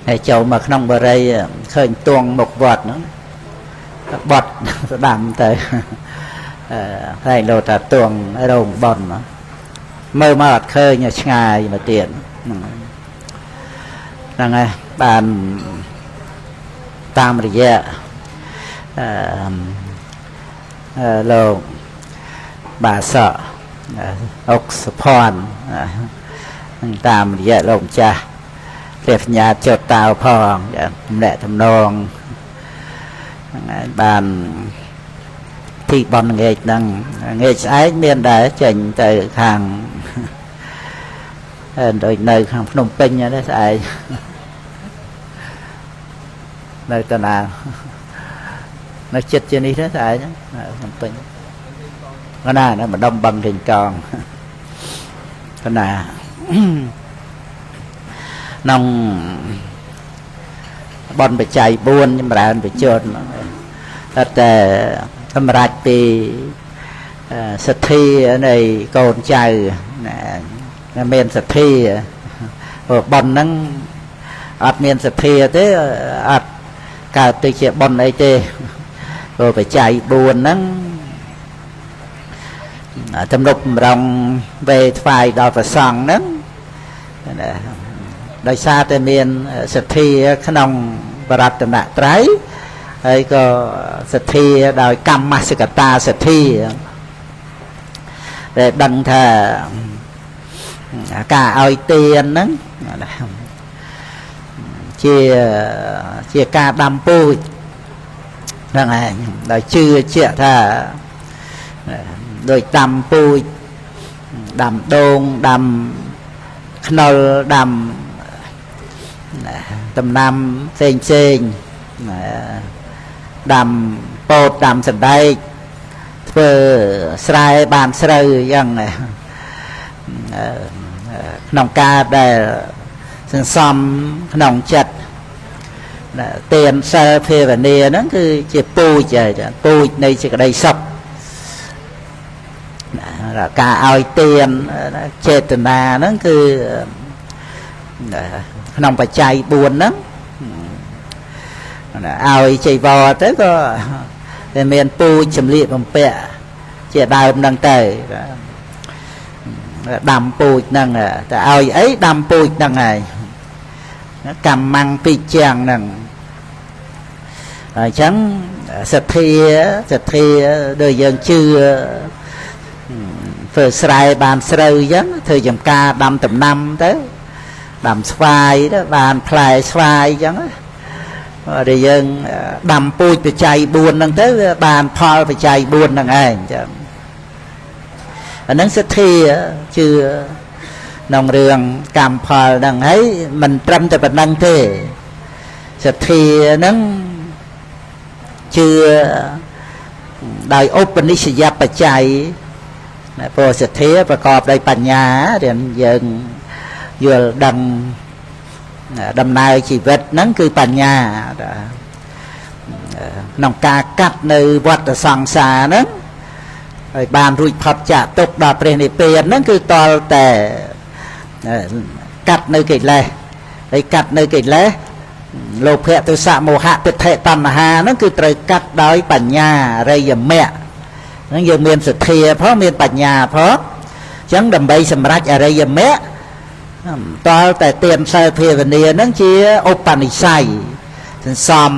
hay châu mà không bờ đây khơi tuông một vọt nữa bọt đầm tới hay lô ta tuông ở đâu bòn nó mơ mọt khơi nhà ngày mà tiền rằng bàn tam rìa lô bà sợ ốc sphon tam rìa lồng cha đẹp nhà chợt tàu phong lệ thầm nong bàn thì bọn nghề năng nghề ái miền đã chỉnh từ hàng rồi nơi hàng Phnom Penh đó sai nơi tận nào nó chết trên đi đó sai đó Phnom Penh nó nào nó mà đông bằng hình tròn cái nào nông bọn bị chạy buôn nhưng mà lại bị trơnแต่ทำรัฐปีสัตย์ในโกนใจเมียนสัตย์บอนนั่งอัดเมียนสัตย์เต้อัดกาติเจ็บบอนไอเต้rồi phải chạy buồn nắng trong lúc rong về phải đòi phải sòng nắng đại xa tây miền sạch thi khả năng và đặt tầm nạ trái hay có sạch thi đòi cầm mà sự ta sạch thi để đăng thờ cả oi tiền nắng chia ca đam pui rằng này đòi chưa chia thà đòi đam pui đam đôn đam khơi đam tầm năm xên xên đam bột đam sần đây vừa sài bàn sơi rằng này nòng ca để sân xóm nòng chặt tiền sơ phê và nia nó cứ chỉ pui này chỉ có đây sập là cả ai tiền chết từ na nó cứ nòng phải chạy buồn đó ai chạy vò tới có để miền pui chấm liệt bằng pẹ chỉ đào năng tề đầm pui năng à ai ấy đầm pui năng này cầm măng pi chàng năng chẳng sạch thi đời dân chưa phở sài bàn sợi giống thời dầm ca đầm tầm năm tới đầm xoài đó bàn phai xoài giống đời dân đầm pui phải chạy buồn năng tới bàn phai phải chạy buồn năng ai nắng sạch thi chưa nông rừng cầm phai năng ấy mình trâm từ bản năng thế sạch thi nắng chưa đại Upanishadปัจจัยพอสัตย์ประกอบด้วยปัญญาเรียนยังอยู่ดำเนินชีวิตนั้นคือปัญญาน้องกากัดในวัฏสังสารนั้นบานรุ่ยพัดจะตกดาเปรนิเปียนนั้นคือตอนแต่กัดในกิจเลยไอ้กัดในกิจเลยโลภะตุสะโมหะปิเทตัณหานั่นคือตรกัดโดยปัญญาอะไรอย่างแม่นั่นยังเมียนสุเทียเพราะเมียนปัญญาเพราะฉันดำไปสำรักอะไรอย่างแม่ตอนแต่เตรียมใส่เพียรเนียนั่นเชี่ยอุปนิสัยซอม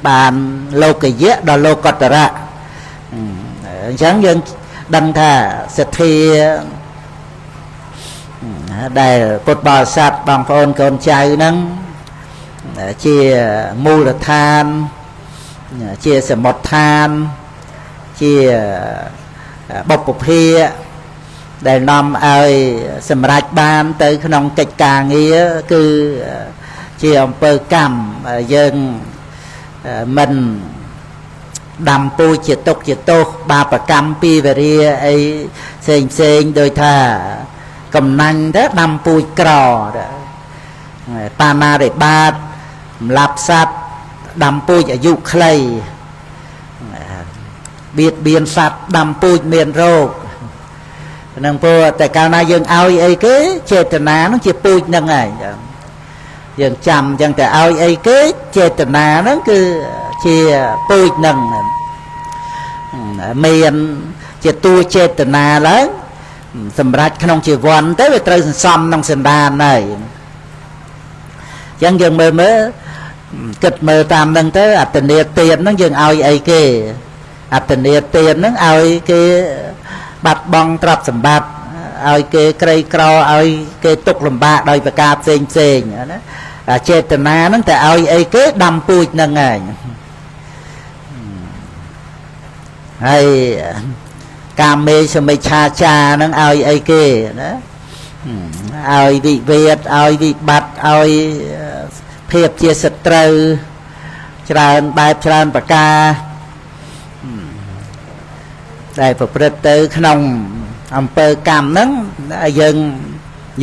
บานโลกเยะดอโลกตระฉันยังดังท่าสุเทียได้ปุตบาสัตบางพรกนใจนั้นchia mù là than chia sầm một than chia bọc bọc hia để nằm ai sầm rạch ban tới khả năng kịch càng nghĩa cứ chia ông pơ cầm dân mình đầm pui chia tốt ba bà cầm pi về ria ấy xên đôi thà cầm nanh đó đầm pui cò pa ma để ba lập sát đầm pui ở dụ khay biệt biên sát đầm pui miền rô nâng pua tại cao na dân ao ấy cái chết na nó chỉ pui nâng này យើងចាំចឹងតែឲ្យអីគេចេតនាហ្នឹងគឺជាពូជនឹងមានជាតួចេតនាឡើងសម្រាប់ក្នុងជីវ័នទៅវាត្រូវសន្សំក្នុងសន្តានហើយចឹងយើងមើលគិតមើលតាមហ្នឹងទៅអត្តនេទានហ្នឹងយើងឲ្យអីគេអត្តនេទានហ្នឹងឲ្យគេបាត់បង់ទ្រព្យសម្បត្តិឲ្យគេក្រីក្រឲ្យគេទុកលំបាកដោយប្រការផ្សេងណាចេតនាហ្នឹងតែឲ្យអីគេដាំពូជហ្នឹងឯងហើយកាមេសមិច្ឆាចាហ្នឹងឲ្យអីគេណាឲ្យវិវេតឲ្យវិបត្តិឲ្យភាពជាសត្រូវច្រើនបែបច្រើនប្រការដែលប្រព្រឹត្តទៅក្នុងអំពើកម្មហ្នឹងយើង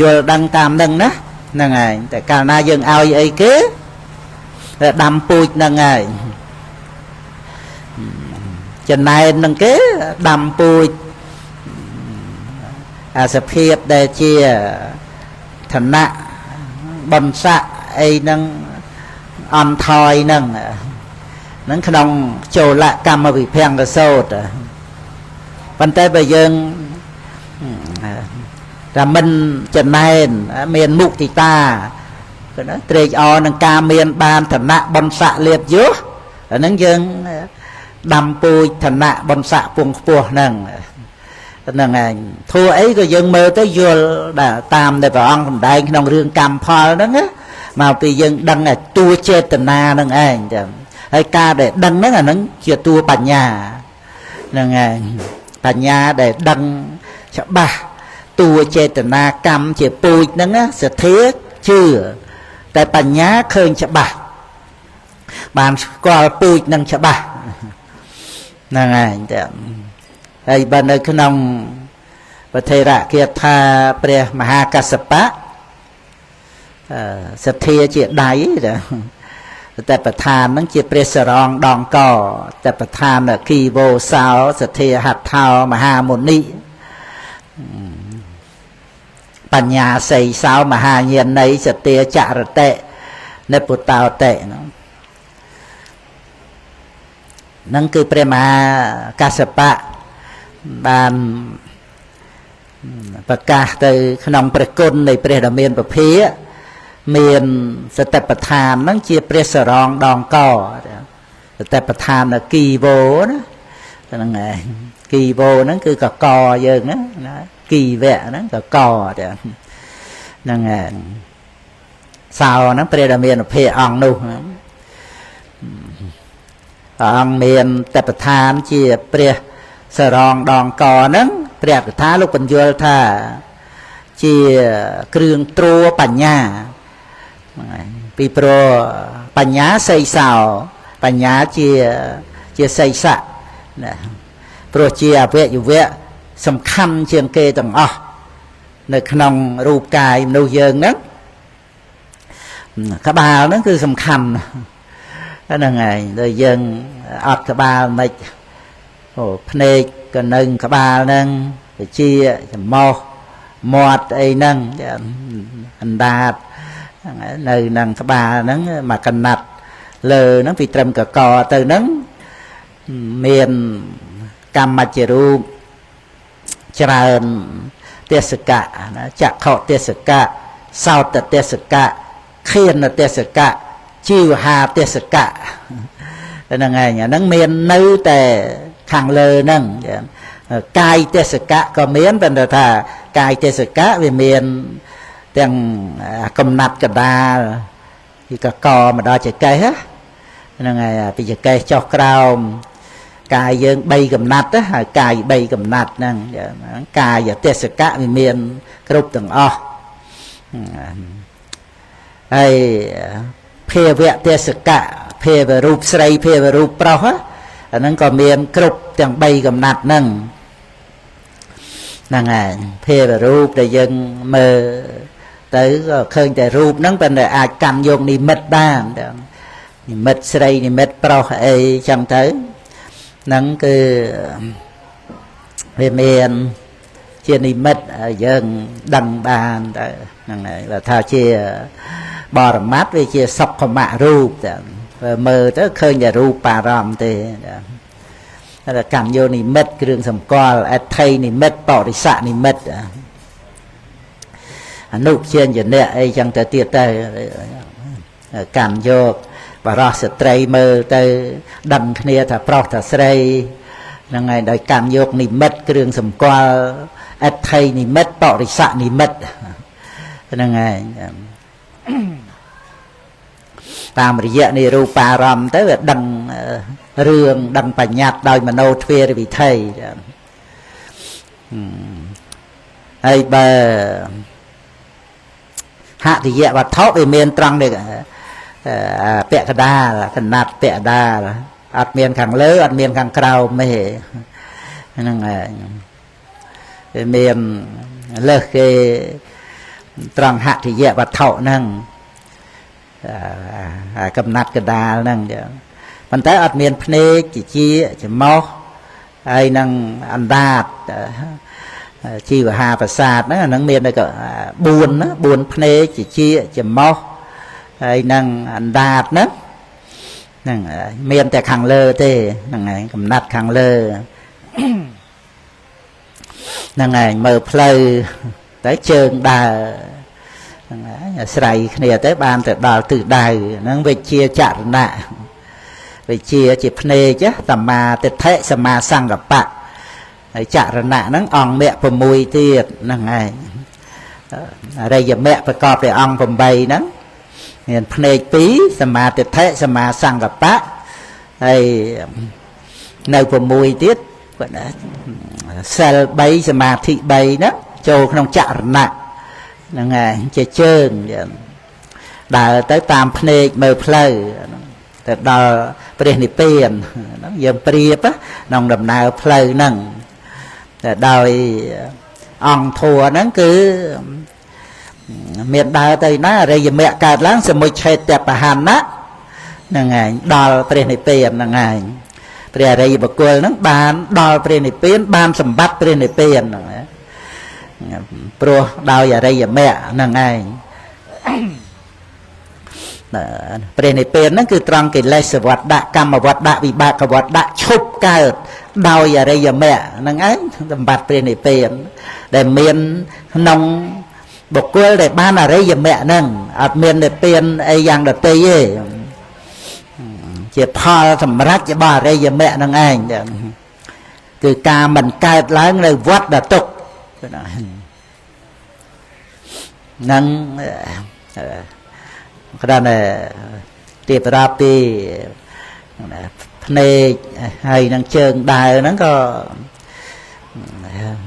យល់ដឹងតាមហ្នឹងណាហ្នឹងហើយតែកាលណាយើងឲ្យអីគេដាំពូជហ្នឹងហើយចំណែនហ្នឹងគេដាំពូជអាសភាពដែលជាឋានៈបន្ស័កអីហ្នឹងអន់ថយហ្នឹងក្នុងចូលកម្មវិភង្គសូត្រប៉ុន្តែបើយើងតែមិនចំណែនមានមុទិតាគឺណាត្រេកអរនឹងការមានបានឋានៈបន្ស័កលៀបយោអាហ្នឹងយើងដាំពូជឋានៈបន្ស័កពងខ្ពស់ហ្នឹងហ្នឹងឯងធัวអីក៏យើងមើលទៅយល់តាមដែលព្រះអង្គសម្ដែងក្នុងរឿងកម្មផលហ្នឹងណាមកពីយើងដឹងតួចេតនាហ្នឹងឯងចឹងហើយការដែលដឹងហ្នឹងអាហ្នឹងជាតួបញ្ញាហ្នឹងឯងបញ្ញាដែលដឹងច្បាស់តួចេតនាកម្មជាពូជហ្នឹងណាសទ្ធាជឿតែបញ្ញាឃើញច្បាស់បានស្គាល់ពូជហ្នឹងច្បាស់ហ្នឹងឯងតែហើយបើនៅក្នុងពធេរគាថាព្រះមហាកស្សបៈសទ្ធាជាដៃតែប្រធានហ្នឹងជាព្រះសរងដងកតែប្រធានគីវោសោសទ្ធាហត្ថោមហាមុនីបញ្ញាសីសោមហាញាណីសទ្ធាចរតិនិពុតោតិហ្នឹងគឺព្រះមហាកស្សបៈបានប្រកាសទៅក្នុងព្រះគុណនៃព្រះដ៏មានពភាមានសតិប្បដ្ឋានហ្នឹងជាព្រះសរងដងកសតិប្បដ្ឋានគីវោណាហ្នឹងឯងគីវោហ្នឹងគឺកកយើងណាគីវៈហ្នឹងកកហ្នឹងឯងសោហ្នឹងព្រះដ៏មានពភាអង្គនោះអង្គមានតបដ្ឋានជាព្រះសរងដងកហ្នឹងព្រះកថាលោកបញ្យល់ថាជាគ្រឿងត្រួបញ្ញាពីព្រោះបញ្ញាសីសោបញ្ញាជាសីស័កណាព្រោះជាអវយវៈសំខាន់ជាងគេទាំងអស់នៅក្នុងរូបកាយមនុស្សយើងហ្នឹងក្បាលហ្នឹងគឺសំខាន់ហ្នឹងហើយដូចយើងអត់ក្បាលមិនភ្នែកក៏នឹងក្បាលហ្នឹងវិជាច្រមុះមាត់អីហ្នឹងអណ្ដាតនៅនឹងក្បាលហ្នឹងមកកណាត់លើហ្នឹងពីត្រឹមកកទៅហ្នឹងមានកម្មជារូបច្រើនទេសកៈណាចក្ខុទេសកៈសោតទេសកៈខៀនទេសកៈជីវហាទេសកៈហ្នឹងឯងអាហ្នឹងមាននៅតែខាងលើហ្នឹងកាយទេសកៈក៏មានប៉ុន្តែថាកាយទេសកៈវាមានទាំងកំណាត់កដាលពីកកមកដល់ចកេះហ្នឹងហើយពីចកេះចុះក្រោមកាយយើង3កំណាត់ណាហើយកាយ3កំណាត់ហ្នឹងកាយទេសកៈវាមានគ្រប់ទាំងអស់ហើយភាវៈទេសកៈភាវរូបស្រីភាវរូបប្រុសអាហ្នឹងក៏មានគ្រប់ទាំង3កំណាត់ហ្នឹងហ្នឹងហើយភាវរូបដែលយើងមើលទៅក៏ឃើញតែរូបហ្នឹងប៉ុន្តែអាចកាន់យកនិមិត្តបាននិមិត្តស្រីនិមិត្តប្រុសអីចឹងទៅហ្នឹងគឺវាមានជានិមិត្តយើងដឹងបានទៅហ្នឹងហើយថាជា bò rầm mát về chia sọc của mạ rụp mơ tới khơi nhà rụp bà rầm thế là cảm vô này mất cái đường sầm co thay này mất bỏ đi xạ này mất nụ trên giờ nè ấy chẳng thể tiệt tay cảm vô và ra sẽ trai mơ tới đầm kia thà pro thà sray là ngày đời cảm vô này mất cái đường sầm co thay này mất bỏ đi xạ này mất là ngày tam rịa này ru pa ram tới là đằng rương đằng bà nhạt đòi mà nô thuê vì thầy hay bà hạ thì dẹ và thóp về miền trăng này bẹ cái đa là cái nạt bẹ đa là ạt miền càng lớn ạt miền càng cao mê nên là miền lơ cái trăng hạ thì dẹ và thọ năng cầm nát cái đà năng mình tới ở miền Pne chỉ chia chỉ mau ai năng ăn đạt chi và hà và sạt đó năng miền này có buồn đó buồn Pne chỉ chia chỉ mau ai năng ăn đạt đó năng miền tại hàng lơ thế năng cầm nát hàng lơ năng mở play tới trường đà sài kia tới ban từ đào từ đài nó về chia chặt nè về chia chỉ phê chứ tầm mà tết thế xem mà sang gặp bạn chặt nè nó on mẹ và mùi tiệt là ngày đây giờ mẹ phải cọp để on và bày nó hiện phê tí xem mà tết thế xem mà sang gặp bạn đây nơi và mùi tiết xe bay xem mà thị bay đó châu không chặt nè là ngày chơi chơi đã tới tam phê mờ play từ đó về này tiền nó giờ priệp á nòng đầm nào play nằng đòi on thua nó cứ miền đào tây nó rồi giờ mẹ cả láng sẽ mới chơi đẹp bà hàn á là ngày đòi về này tiền là ngày về đây bậc cô nó bàn đòi về này tiền ban sầm bắt về này tiền pro đào giờ đây giờ mẹ là ngày về này tiền nó cứ trăng cái lệ sự vật đã cam mà vật đã bị bạc cái vật đã chụp cao đào giờ đây giờ mẹ là ngày tầm bát về này tiền để miền nông bậc cô để ban ở đây giờ mẹ nâng ở miền để tiền ấy giang để tây ấy chỉ pha thầm rách chỉ bà đây giờ mẹ nâng anh từ ca mình cài láng này vắt đã tục nâng cái đó này tiệp ra pi này hay năng trường đài nó có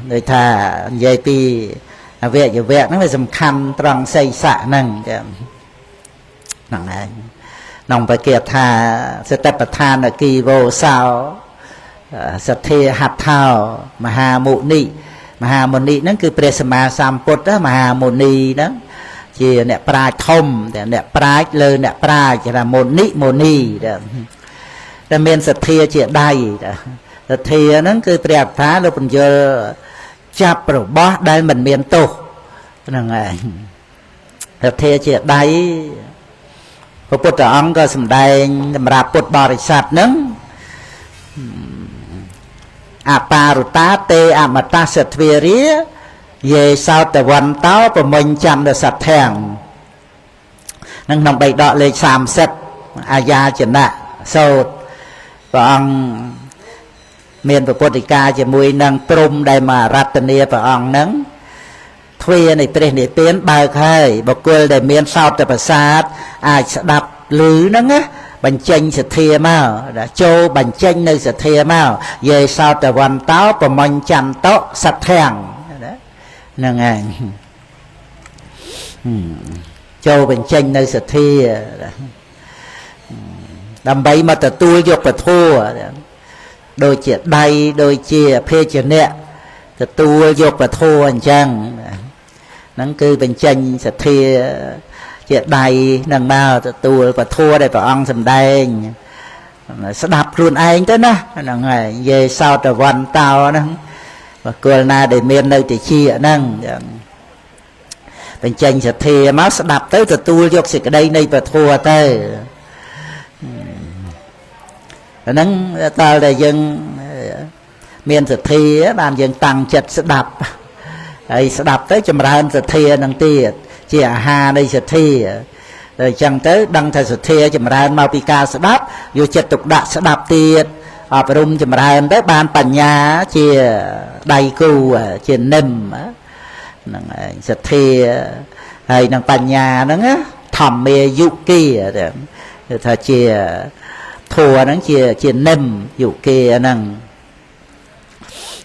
người thà dây pi việc nó phải sầm khăn trăng xây xạ năng này nòng phải kiệt thà sẽ tập than là kỳ vô sao sẽ thi hạt thao mà hà mụ nị nó cứ presma samput đó mà hà mụ nị đó chỉ nè prai thông nè prai lơ nè prai chỉ là mụ nị đó là miền sạch thia chỉ đây đó thia nó cứ đẹp phá lúc mình giờ chắp rồi bó đây mình miền tổ là ngày thia chỉ đâyพระพุทธองค์ก็สำแดงสำหรับพุทธบริษัทนั้นอาปารุตาเตอมตะสัตเวรีเยสาวตะวันเต้าประมงจันทร์สัตแทงนั่งนำไปดอกเลย30อาญาชนะโสดพระองค์เมียนพระพุทธกาจะมวยนั่งตรุมได้มารัตเนียพระองค์นั้นทวีในประเทศเปลี่ยนบางใครบอกกูได้เมียนเศร้าแต่ประสาทอาจดับหรือนั่งนะบัญชีสเทียมาโจบัญชีในสเทียมาเย่เศร้าแต่วันเต้าประมงจันโตสัตแทงนั่งไงโจบัญชีในสเทียดำใบมาแต่ตัวยกประทั่วโดยเจียใดโดยเจียเพจเนี่ยแต่ตัวยกประทั่วจังนั่นคือเป็นจังสัตเทียเจียใดนั่งมาตัวประทั่วได้ประองสำแดงสดับรุนเองก็นะนั่งไงเย่เศร้าแต่วันเตานั่งว่าเกิดนาได้เมียนในติเชียนั่งพ បញ្ចេញសទ្ធាមកស្ដាប់ទៅទទួលយកសេចក្តីនៃពធទៅអាហ្នឹងតើតែយើងមានសទ្ធាបានយើងតាំងចិត្តស្ដាប់ហើយស្ដាប់ទៅចម្រើនសទ្ធានឹងទៀតជាអាហារនៃសទ្ធាតែអញ្ចឹងទៅដឹងថាសទ្ធាចម្រើនមកពីការស្ដាប់យកចិត្តទុកដាក់ស្ដាប់ទៀតអប់រំចម្រើនទៅបានបញ្ញាជាដៃគូជានិមហ្នឹងឯងសទ្ធាហើយនឹងបញ្ញាហ្នឹងធម្មាយុគីគឺថាជាធัวហ្នឹងជានិមយុគីហ្នឹង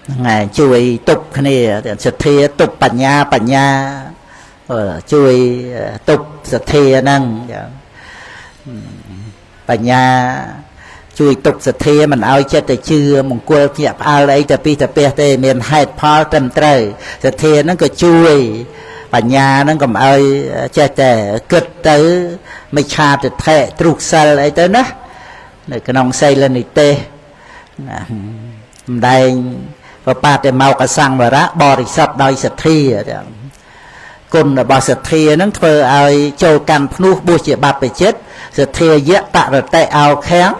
ហ្នឹងឯងជួយទប់គ្នាសទ្ធាទប់បញ្ញាជួយទប់សទ្ធាហ្នឹងបញ្ញាជួយទប់សទ្ធាមិនឲ្យចិត្តទៅជឿមង្គលភ្ញាក់ផ្អើលអីទៅពីទៅផ្ទះទេមានហេតុផលត្រឹមត្រូវសទ្ធាហ្នឹងក៏ជួយបញ្ញាហ្នឹងកុំឲ្យចេះតែគិតទៅមិច្ឆាទិដ្ឋិទ្រុសិលអីទៅណានៅក្នុងសីលនិទេសសម្ដែងបបាតិមោកសង្វរៈបរិសុទ្ធដោយសទ្ធាគុណរបស់សទ្ធាហ្នឹងធ្វើឲ្យចូលកម្មភ្នោះបួសជាបព្វជិតសទ្ធាយៈតរតិអោខាំង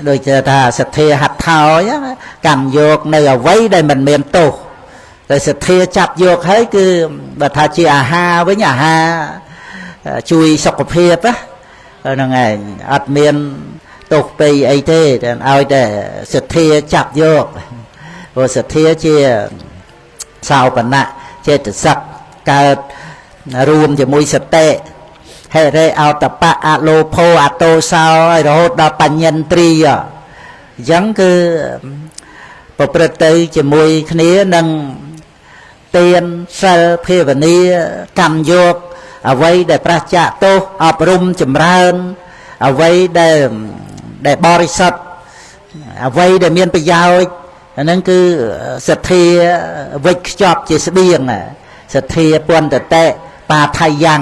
ដូចថាសទ្ធាហត្ថោយកម្មយកនៅអវ័យដែលមិនមានទោសតែសទ្ធាចាប់យកហើយគឺបើថាជាអាហារវិញអាហារជួយសុខភាពហ្នឹងឯងអត់មានទោសពេយអីទេតែឲ្យតែសទ្ធាចាប់យកព្រោះសទ្ធាជាសោបណៈចេតសិកកើតរួមជាមួយសតិហេរេអតបៈអលោភោអតោសោឲ្យរហូតដល់បញ្ញន្ទ្រីអញ្ចឹងគឺប្រព្រឹត្តទៅជាមួយគ្នានឹងទានសិលភាវនាកម្មយកអ្វីដែលប្រះចាកទោសអប់រំចម្រើនអ្វីដែលបរិសុទ្ធអ្វីដែលមានប្រយោជន៍អាហ្នឹងគឺសទ្ធាវិច្ចខ្ចប់ជាស្បៀងសទ្ធាពន្ធតេបាថៃយ៉ាង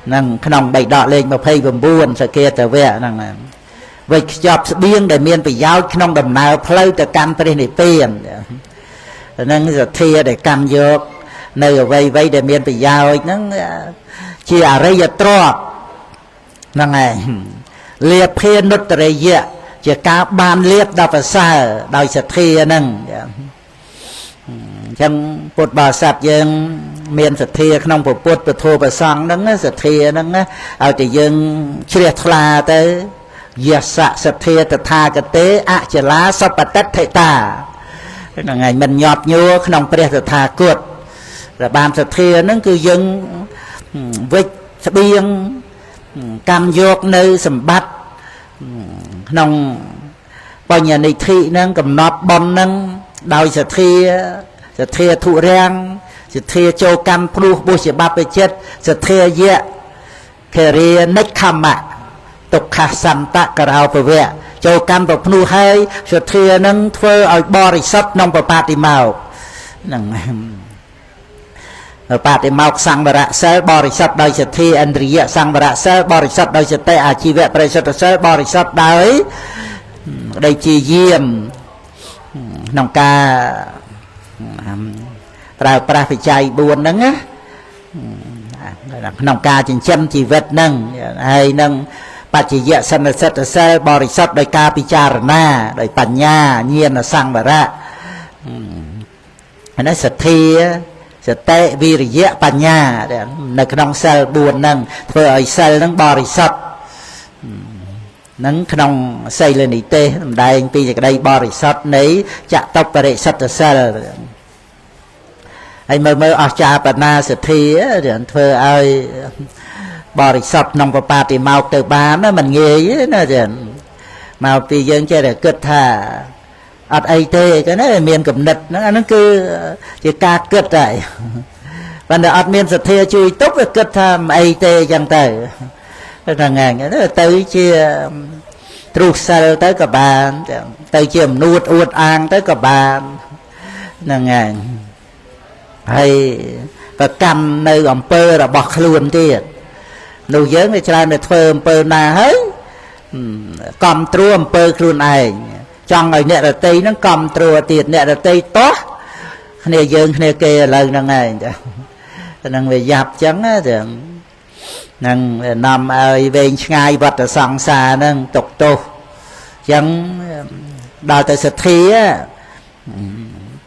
ហ្នឹងក្នុងបៃដកលេខ29សកេតវៈហ្នឹងវិច្ចខ្ចប់ស្បៀងដែលមានប្រយោជន៍ក្នុងដំណើរផ្លូវទៅកាន់ព្រះនិព្វានហ្នឹងសទ្ធាដែលកម្មយកនៅអ្វីដែលមានប្រយោជន៍ហ្នឹងជាអរិយទ្រព្យហ្នឹងឯងលាភានុត្តរិយៈជាការបានលៀបដល់ប្រសើរដោយសទ្ធាហ្នឹងអញ្ចឹងពុទ្ធបរិស័ទយើងមានសទ្ធាក្នុងពុទ្ធពធប្រសង្ឃហ្នឹងសទ្ធាហ្នឹងឲ្យតែយើងជ្រះថ្លាទៅយសៈសទ្ធាតថាគតេអចលាសពតិដ្ឋិតាហ្នឹងឯងមិនញាប់ញួរក្នុងព្រះតថាគតដែលបានសទ្ធាហ្នឹងគឺយើងវិច្ចស្បៀងកម្មយកនៅសម្បត្តិក្នុងបញ្ញនិធិហ្នឹងកំណត់ប៉ុនហ្នឹងដោយសទ្ធាធុរាំងសទ្ធាចូលកម្មព្រោះបុស្សបព្វជិតសទ្ធាយៈខេរិនិខមៈទុក្ខសន្តករោពវៈចូលកម្មប្រភ្នោះហើយសទ្ធាហ្នឹងធ្វើឲ្យបរិសុទ្ធក្នុងបបាតិមោកហ្នឹងបបាតិមោកសង្វរៈសិលបរិសុទ្ធដោយសទ្ធាឥន្ទ្រិយសង្វរៈសិលបរិសុទ្ធដោយសតិអាជីវៈបរិសុទ្ធសិលបរិសុទ្ធដោយក្តីជាយាមក្នុងការប្រើប្រាស់បច្ច័យ4ហ្នឹងណាក្នុងការចិញ្ចឹមជីវិតហ្នឹងហើយនឹងបច្ចយៈសន្និសិទ្ធសិលបរិសុទ្ធដោយការពិចារណាដោយបញ្ញាញាណសង្វរៈហើយនេះសទ្ធាសតិវិរិយៈបញ្ញានៅក្នុងសិល4ហ្នឹងធ្វើឲ្យសិលហ្នឹងបរិសុទ្ធនឹងក្នុងសីលនិទេសសម្ដែងពីសេចក្តីបរិសុទ្ធនៃចតុបរិសុទ្ធសិលហើយមើលអស្ចារ្យបណ្ណាសទ្ធាធ្វើឲ្យបរិសុទ្ធក្នុងបបាតិមោកទៅបានមិនងាយណាចឹងមកពីយើងចេះតែគិតថាអត់អីទេចឹងណាមានគំនិតហ្នឹងអាហ្នឹងគឺជាការគិតហើយប៉ុន្តែអត់មានសទ្ធាជួយទប់វាគិតថាមិនអីទេចឹងទៅហ្នឹងហើយទៅជាទ្រុសិលទៅក៏បានទៅជាមនួតអួតអាងទៅក៏បានហ្នឹងហើយហើយប្រកម្មនៅអំពើរបស់ខ្លួនទៀតនោះយើងវាច្រើនតែធ្វើអំពើណាហើយកំត្រួតអំពើខ្លួនឯងចង់ឲ្យអ្នករតីហ្នឹងកំត្រួតទៀតអ្នករតីតោះគ្នាយើងគ្នាគេឥឡូវហ្នឹងឯងចា năng về dập chấn á thì năng nằm ở về ngay vật ở sòng xa năng tục tu chấn đào tới sự thi á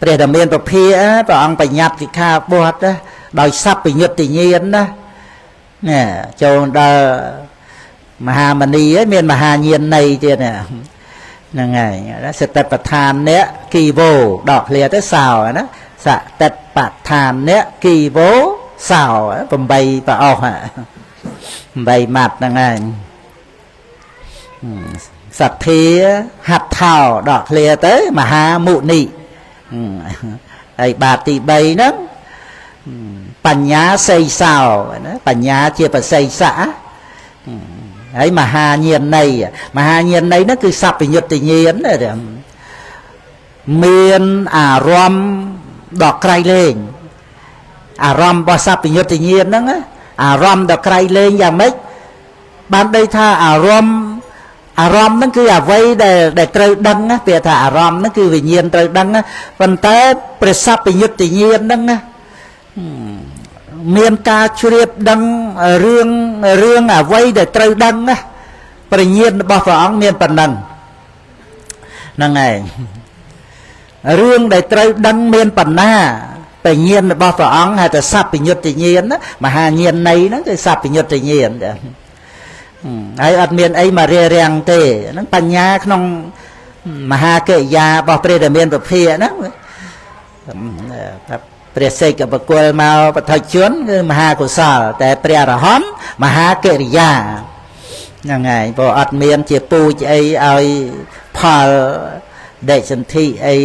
bây giờ miền bắc phi á và ông phải nhập thì kha bọt á đòi sắp bị nhật tự nhiên đó nè cho đó mà mani ấy miền mà nhiên này chứ nè là ngày đó sẽ tập than nè kỳ vô đọc lìa tới xào đó sẽ tập than nè kỳ vô xào vòng bay và ọc bay mặt là ngày sạch thi hạt thảo đọc lìa tới mà ha mụ nị ấy bà tì bay đó bánh nhá xây xào bánh nhá chia và xây xã ấy mà hà nhiên này nó cứ sắp bị nhật tự nhiên rồi miền rom đọt cây lên rom bao sắp bị nhật tự nhiên đó rom đọt cây lên và mấy ban đây tha rom nó cứ vây để trời đăng á việc thà rom nó cứ vì nhiên trời đăng á phần té sắp bị nhật tự nhiên đó miền ca chụp đăng rương vây để trời đăng á tự nhiên bao phở ông miền phần đăng năng này rương để trời đăng miền phần na tự nhiên bao phở ông hay là sắp bị nhật tự nhiên á mà hà nhiên này nó cái sắp bị nhật tự nhiên ấy ở miền ấy mà rè rèn tê nó bánh nhá không mà hà kệ già bao phê để miền bậc phê đóព្រះសេកបកុលមកបថុជនគឺមហាកុសលតែព្រះរហន្តមហាកិរិយាហ្នឹងហើយព្រោះអត់មានជាពូជអីឲ្យផលដេកសន្ធិអី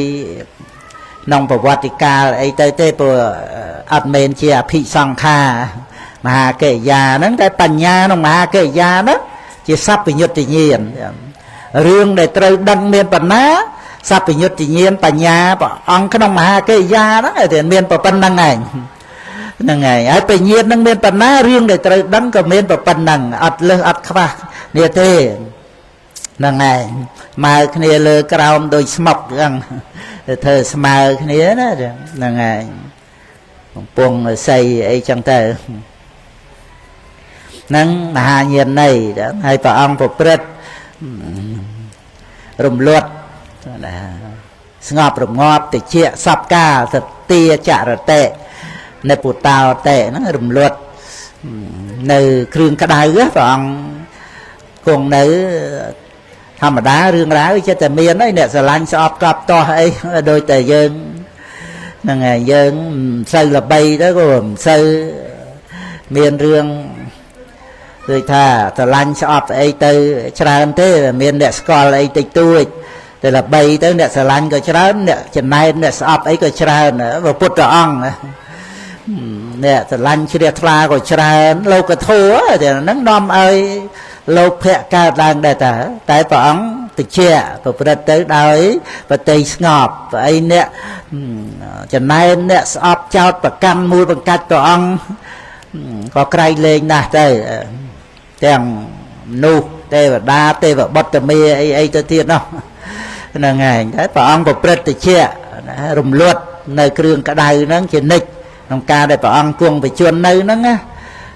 ក្នុងប្រវត្តិកាលអីទៅទេព្រោះអត់មានជាអភិសង្ខារមហាកិរិយាហ្នឹងតែបញ្ញាក្នុងមហាកិរិយាហ្នឹងជាសព្វយុត្តញាណរឿងដែលត្រូវដឹងមានបណ្ណាសព្វយុត្តញាណបញ្ញាព្រះអង្គក្នុងមហាកិរិយាហ្នឹងតែមានប៉ុណ្្នឹងឯងហ្នឹងហើយហើយបញ្ញានឹងមានបណ្ណារឿងដែលត្រូវដឹងក៏មានប៉ុណ្្នឹងអត់លើសអត់ខ្វះនេះទេហ្នឹងហើយម៉ៅគ្នាលើក្រោមដូចស្មុកអញ្ចឹងធ្វើស្មើគ្នាណាហ្នឹងហើយកំពុងស័យអីចឹងទៅហ្នឹងមហាញាណនេះហើយព្រះអង្គប្រព្រឹត្តរំលត់ស្ងប់រងាប់តិចសពកាសទាចរតេនៅពុតោតេហ្នឹងរំលត់នៅគ្រឿងក្តៅព្រះអង្គគង់នៅធម្មតារឿងរ៉ាវចិត្តតែមានអីអ្នកស្រឡាញ់ស្អប់កប់តោះអីដូចតែយើងហ្នឹងហើយយើងមិនសូវល្បីទៅក៏មិនសូវមានរឿងដូចថាស្រឡាញ់ស្អប់អីទៅច្រើនទេមានអ្នកស្គាល់អីតិចតួចតែល្បីទៅអ្នកស្រឡាញ់ក៏ច្រើនអ្នកចំណែនអ្នកស្អប់អីក៏ច្រើនព្រះពុទ្ធអង្គអ្នកស្រឡាញ់ជ្រះថ្លាក៏ច្រើនលោកធម៌តែហ្នឹងនាំឲ្យលោកភៈកើតឡើងដែរតែព្រះអង្គតិចប្រព្រឹត្តទៅដោយបតីស្ងប់អីអ្នកចំណែនអ្នកស្អប់ចោតប្រកម្មមូលបង្កាច់ព្រះអង្គក៏ក្រៃលែងណាស់ទៅទាំងមនុស្សទេវតាទេវបុត្រមេអីទៅទៀតនោះហ្នឹងហើយតែព្រះអង្គប្រព្រឹត្តតិចរំលត់នៅគ្រឿងក្តៅហ្នឹងជានិច្ចក្នុងការដែលព្រះអង្គគង់បជននៅហ្នឹង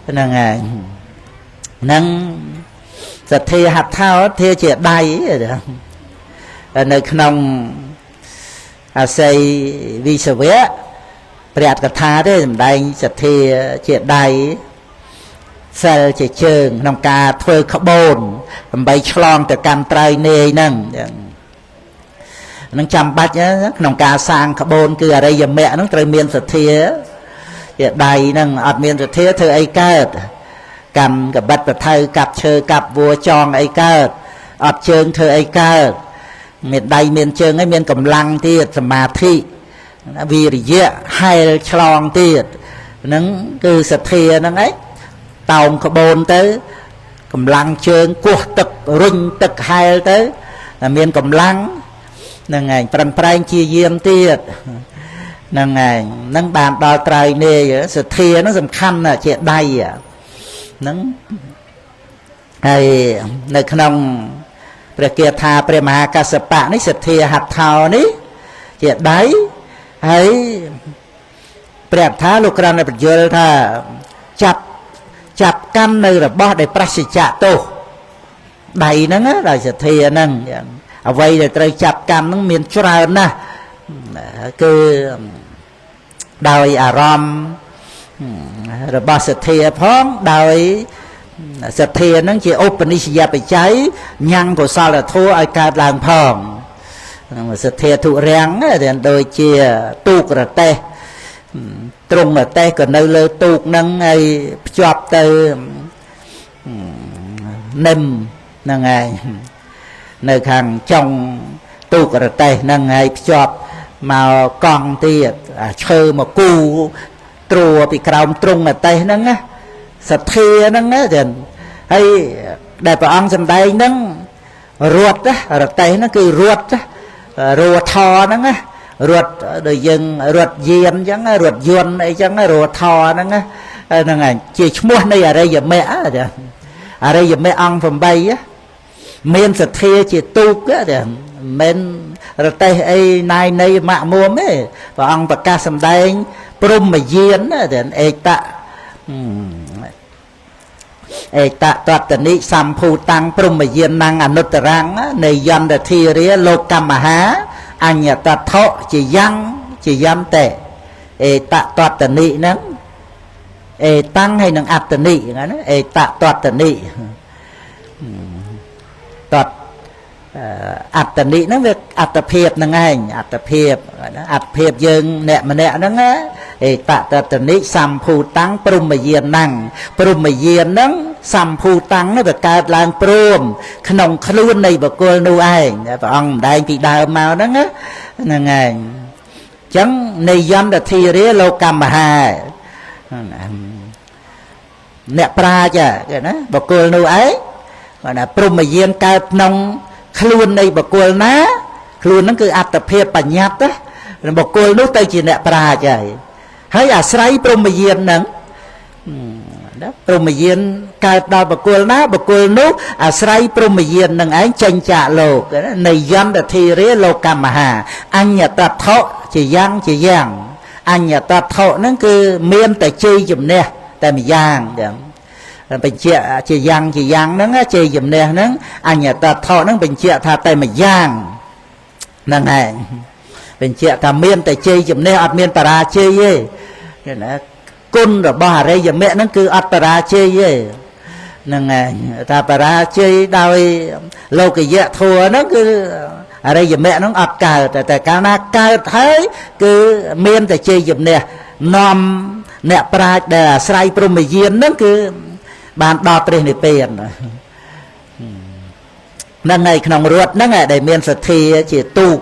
ហ្នឹងហើយហ្នឹងសទ្ធាហត្ថោធាជាដៃនៅក្នុងអាស័យវិសវៈព្រះកថាទេសម្ដែងសទ្ធាជាដៃសិលជាជើងក្នុងការធ្វើក្បូនដើម្បីឆ្លងទៅកាន់ត្រៃនេយហ្នឹងនឹងចាំបាច់ក្នុងការសាងក្បូនគឺអរិយមគ្គហ្នឹងត្រូវមានសទ្ធាជាដៃហ្នឹងអត់មានសទ្ធាធ្វើអីកើតកម្មកបិតប្រថៅកាប់ឈើកាប់វัวចងអីកើតអត់ជើងធ្វើអីកើតមានដៃមានជើងហើយមានកម្លាំងទៀតសមាធិវិរិយៈហែលឆ្លងទៀតហ្នឹងគឺសទ្ធាហ្នឹងឯងតោងក្បូនទៅកម្លាំងជើងគោះទឹករុញទឹកហែលទៅតែមានកម្លាំងហ្នឹងឯងប្រឹងប្រែងជាយាមទៀតហ្នឹងឯងហ្នឹងបានដល់ត្រៃនេយសទ្ធាហ្នឹងសំខាន់ណាស់ជាដៃហ្នឹងហើយនៅក្នុងព្រះគាថាព្រះមហាកស្សបៈនេះសទ្ធាហត្ថោនេះជាដៃហើយ ព្រះថាលោកក្រានតែបញ្យល់ថាចាប់កាន់នៅរបស់ដែលប្រសិជ្ជៈទោសដៃហ្នឹងដោយសទ្ធាហ្នឹងអ្វីដែលត្រូវចាប់កាន់ហ្នឹងមានច្រើនណាស់គឺដោយអារម្មណ៍របស់សទ្ធាផងដោយសទ្ធាហ្នឹងជាឧបនិស្សយបច្ច័យញ៉ាំងកុសលធម៌ឲ្យកើតឡើងផងសទ្ធាទុរាំងដូចជាទូករទេះទ្រង់រទេះក៏នៅលើទូកហ្នឹងហើយភ្ជាប់ទៅនឹមហ្នឹងហើយនៅខាងចុងទូករទេះហ្នឹងហើយភ្ជាប់មកកង់ទៀតឈើមកគូត្រួពីក្រោមទ្រង់រទេះហ្នឹងណាសទ្ធាហ្នឹងណាហើយដែលព្រះអង្គសម្ដែងហ្នឹងរត់រទេះហ្នឹងគឺរត់រោធហ្នឹងណារត់ដូចយើងរត់យានអញ្ចឹងរត់យន្តអីចឹងរត់ថហ្នឹងហ្នឹងហើយជាឈ្មោះនៃអរិយមគ្គអរិយមគ្គអង្គ8មានសទ្ធាជាទូកមិនមែនរទេះអីណាយនៃម៉ាក់មួមទេព្រះអង្គប្រកាសសម្ដែងព្រហ្មយានឯកតតនិសម្ភូតាំងព្រហ្មយានណាំងអនុត្តរាំងនៃយន្តធារាលោកកម្មហាអញ្ញតថោជាយ៉ាងតេអេតតតនិហ្នឹងអេតាំងហើយនឹងអត្តនិហ្នឹងណាអេតតតនិតតអត្តនិហ្នឹងវាអត្តភាពហ្នឹងឯងអត្តភាពយើងអ្នកម្នាក់ហ្នឹងអេតតតនិសម្ភូតាំងព្រហ្មយានណាំងព្រហ្មយានហ្នឹងសម្ភូតាំងនេះវាកើតឡើងព្រមក្នុងខ្លួននៃបុគ្គលនោះឯងព្រះអង្គម្ដែងពីដើមមកហ្នឹងហ្នឹងឯងអញ្ចឹងនៃយន្តធារាលោកកម្មហាអ្នកប្រាជ្ញគេណាបុគ្គលនោះឯងគាត់ថាព្រហ្មយានកើតក្នុងខ្លួននៃបុគ្គលណាខ្លួនហ្នឹងគឺអត្តភាពបញ្ញត្តិបុគ្គលនោះទៅជាអ្នកប្រាជ្ញហើយអាស្រ័យព្រហ្មយានហ្នឹងព្រហ្មយានកើតដល់បុគ្គលណាបុគ្គលនោះអាស្រ័យព្រហ្មយាននឹងឯងចេញចាកលោកនៃយន្តធារាលោកកម្មហាអញ្ញតថោជាយ៉ាងអញ្ញតថោហ្នឹងគឺមានតែជ័យជំនះតែម្យ៉ាងចឹងបញ្ជាក់ជាយ៉ាងហ្នឹងជ័យជំនះហ្នឹងអញ្ញតថោហ្នឹងបញ្ជាក់ថាតែម្យ៉ាងហ្នឹងឯងបញ្ជាក់ថាមានតែជ័យជំនះអត់មានបរាជ័យទេណាគុណរបស់អរិយមគ្គហ្នឹងគឺអត់បរាជ័យទេហ្នឹងឯងថាបរាជ័យដោយលោកយៈធัวហ្នឹងគឺអរិយមគ្គហ្នឹងអត់កើតតែកាលណាកើតហើយគឺមានតែជ័យជំនះនាំអ្នកប្រាជ្ញដែលអាស្រ័យព្រហ្មយានហ្នឹងគឺបានដល់ព្រះនិព្វានហ្នឹងហើយក្នុងរត់ហ្នឹងដែលមានសទ្ធាជាទូក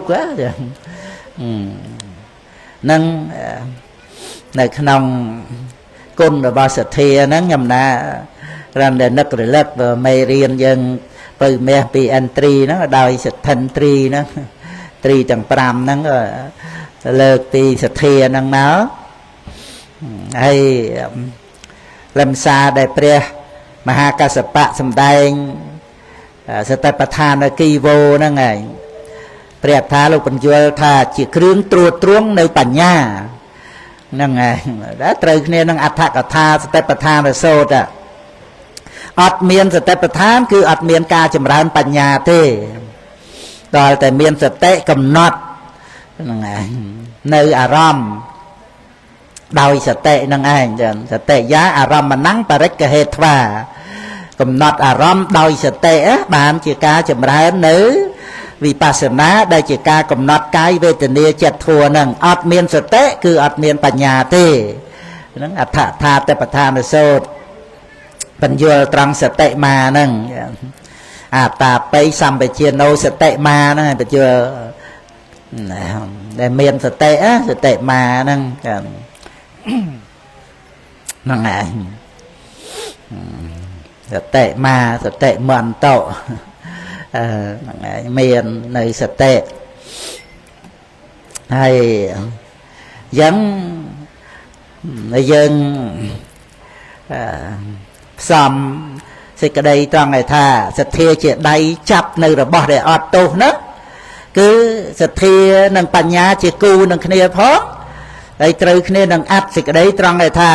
ហ្នឹងនៅក្នុងគុណរបស់សទ្ធាហ្នឹងខ្ញុំណារំតែនឹករលឹកមេរៀនយើងបើមេះពី N3 ហ្នឹងដោយសទ្ធិនត្រីហ្នឹងត្រីទាំង5ហ្នឹងលើកពីសទ្ធាហ្នឹងមកហើយលំសារដែលព្រះមហាកស្សបៈសម្ដែងសតិប្បដ្ឋានគីវោហ្នឹងឯងព្រះថាលោកបញ្យល់ថាជាគ្រឿងត្រួតត្រងនៅបញ្ញាហ្នឹងឯងដែលត្រូវគ្នានឹងអដ្ឋកថាសតិប្បដ្ឋានសូត្រអត់មានសតិប្បដ្ឋានគឺអត់មានការចម្រើនបញ្ញាទេដល់តែមានសតិកំណត់ហ្នឹងឯងនៅអារម្មណ៍ដោយសតិហ្នឹងឯងចឹងសតិយាអារម្មណੰបរិក្ខហេត្វាកំណត់អារម្មណ៍ដោយសតិបានជាការចម្រើននៅវិបស្សនាដែលជាការកំណត់កាយវេទនាចិត្តធัวហ្នឹងអត់មានសតិគឺអត់មានបញ្ញាទេហ្នឹងអដ្ឋថាតបដ្ឋានសូត្របញ្យល់ត្រង់សតិមាហ្នឹងអតាបិសម្បជាណោសតិមាហ្នឹងបញ្យល់ដែលមានសតិមាហ្នឹងហ្នឹងឯងសតិមាសតិមន្តោហ្នឹងឯងមាននៅសតិហើយយ៉ាងយើងផ្សំសេចក្តីត្រង់ឲ្យថាសទ្ធាជាដៃចាប់នៅរបស់ដែលអត់ទោសហ្នឹងគឺសទ្ធានិងបញ្ញាជាគូនឹងគ្នាផង ហើយត្រូវគ្នានឹងអត្តសេចក្តីត្រង់ថា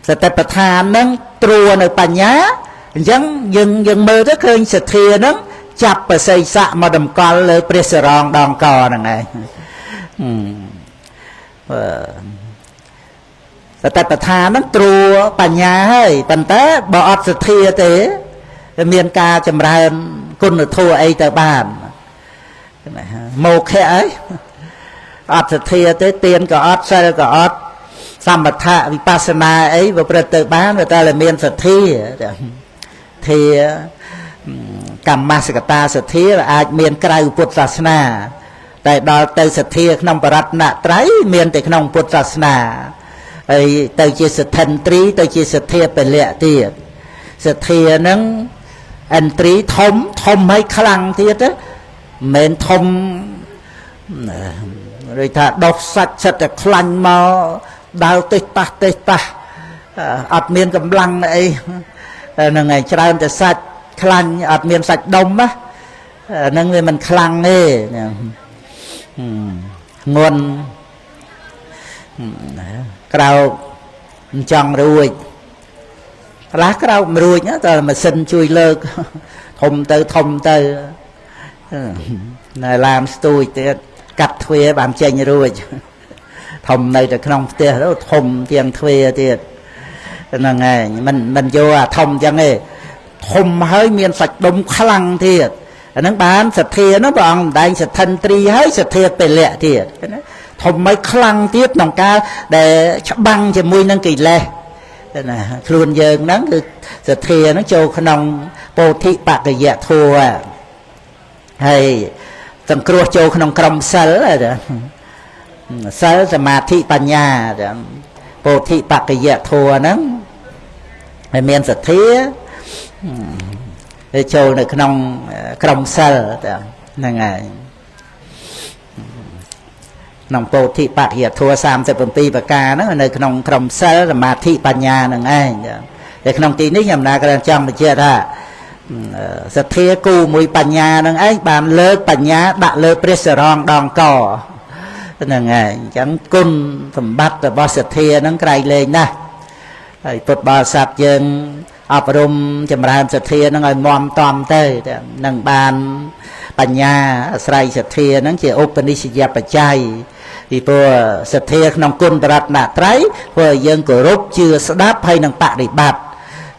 សតិប្បដ្ឋានហ្នឹងត្រួនៅបញ្ញាអញ្ចឹងយើងមើលទៅឃើញសទ្ធាហ្នឹងចាប់បសិស័កមកតម្កល់លើព្រះសរងដងកហ្នឹងឯងសតិប្បដ្ឋានហ្នឹងត្រួបញ្ញាហើយប៉ុន្តែបើអត់សទ្ធាទេមានការចម្រើនគុណធម៌អីទៅបានមកខៈអីអត់សទ្ធាទេទានក៏អត់សិលក៏អត់សមថៈវិបស្សនាអីប្រព្រឹត្តទៅបានតែមានសទ្ធាធាកម្មសកតាសទ្ធាអាចមានក្រៅពុទ្ធសាសនាតែដល់ទៅសទ្ធាក្នុងបរតនត្រ័យមានតែក្នុងពុទ្ធសាសនាហើយទៅជាសទ្ធិន្ទ្រីទៅជាសទ្ធាពលៈទៀតសទ្ធាហ្នឹងឥន្ទ្រីធំឲ្យខ្លាំងទៀតមិនធំឬថាដុសសាច់ចិត្តតែខ្លាញ់មកដើរទេប៉ះអត់មានកម្លាំងអីហ្នឹងឯងច្រើនតែសាច់ខ្លាញ់អត់មានសាច់ដុំណាហ្នឹងវាមិនខ្លាំងទេងន់ក្រោកចង់រួចខ្លះក្រោកមិនរួចតែម៉ាស៊ីនជួយលើកធំទៅនៅឡានស្ទួយទៀតកាត់ទ្វារបានចេញរួចធំនៅតែក្នុងផ្ទះធំទាំងទ្វារទៀតហ្នឹងឯងមិនយកអាធំចឹងទេធំហើយមានសាច់ដុំខ្លាំងទៀតអាហ្នឹងបានសទ្ធានោះព្រះអង្គម្ដែងសទ្ធិន្ទ្រីហើយសទ្ធាពលៈទៀតណាធំហើយខ្លាំងទៀតក្នុងការដែលច្បាំងជាមួយនឹងកិលេសណាខ្លួនយើងហ្នឹងគឺសទ្ធាហ្នឹងចូលក្នុងពោធិបក្កយធម៌ហើយសង្គ្រោះចូលក្នុងក្រុមសិលសិលសមាធិបញ្ញាពោធិបក្កយធម៌ហ្នឹងហើយមានសទ្ធាហើយចូលនៅក្នុងក្រុមសិលហ្នឹងហើយក្នុងពោធិបក្កយធម៌37ប្រការហ្នឹងនៅក្នុងក្រុមសិលសមាធិបញ្ញាហ្នឹងឯងតែក្នុងទីនេះខ្ញុំណាក៏ចង់បញ្ជាក់ថាសទ្ធាគូមួយបញ្ញាហ្នឹងឯងបានលើកបញ្ញាដាក់លើព្រះសរងដងកហ្នឹងឯងអញ្ចឹងគុណសម្បត្តិរបស់សទ្ធាហ្នឹងក្រៃលែងណាស់ហើយពុទ្ធបរិស័ទយើងអប់រំចម្រើនសទ្ធាហ្នឹងឲ្យមាំតំទៅនឹងបានបញ្ញាអាស្រ័យសទ្ធាហ្នឹងជាឧបនិស្សយបច្ច័យពីព្រោះសទ្ធាក្នុងគុណបរតនត្រ័យធ្វើឲ្យយើងគោរពជឿស្ដាប់ហើយនឹងបដិបត្តិ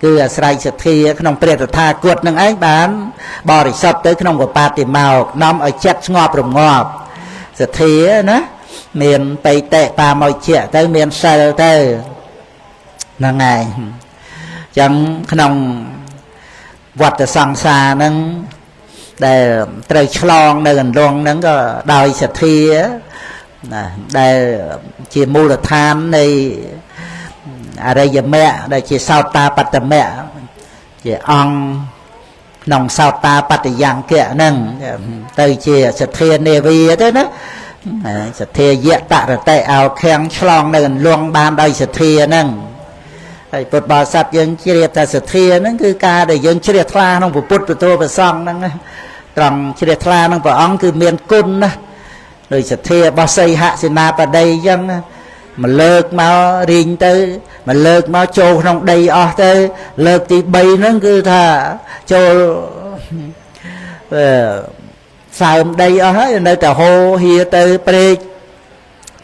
គឺអាស្រ័យសទ្ធាក្នុងព្រះតថាគតនឹងឯងបានបរិសុទ្ធទៅក្នុងកបាតិមកនាំឲ្យចិត្តស្ងប់រងាប់សទ្ធាណាមានបៃតេបាមកជាទៅមានសិលទៅហ្នឹងឯងចឹងក្នុងវត្តសង្សារហ្នឹងដែលត្រូវឆ្លងនៅកន្លងហ្នឹងក៏ដោយសទ្ធាណាដែលជាមូលដ្ឋាននៃអរិយមគ្គដែលជាសោតាបត្តមគ្គជាអង្គក្នុងសោតាបត្តយ៉ាងគៈហ្នឹងទៅជាសទ្ធានេវីទៅណាសទ្ធាយៈតរតិអោខាំងឆ្លងនៅកន្លងបានដោយសទ្ធាហ្នឹងហើយពុទ្ធបរិស័ទយើងជ្រាបថាសទ្ធាហ្នឹងគឺការដែលយើងជ្រះថ្លាក្នុងពុទ្ធពធព្រះសង្ឃហ្នឹងត្រង់ជ្រះថ្លាក្នុងព្រះអង្គគឺមានគុណណាដោយសទ្ធារបស់សីហសេនាបតីអញ្ចឹងមកលើកមករីងទៅមកលើកមកចូលក្នុងដីអស់ទៅលើកទី3ហ្នឹងគឺថាចូលសើមដីអស់ហើយនៅតែហូរហៀទៅព្រែក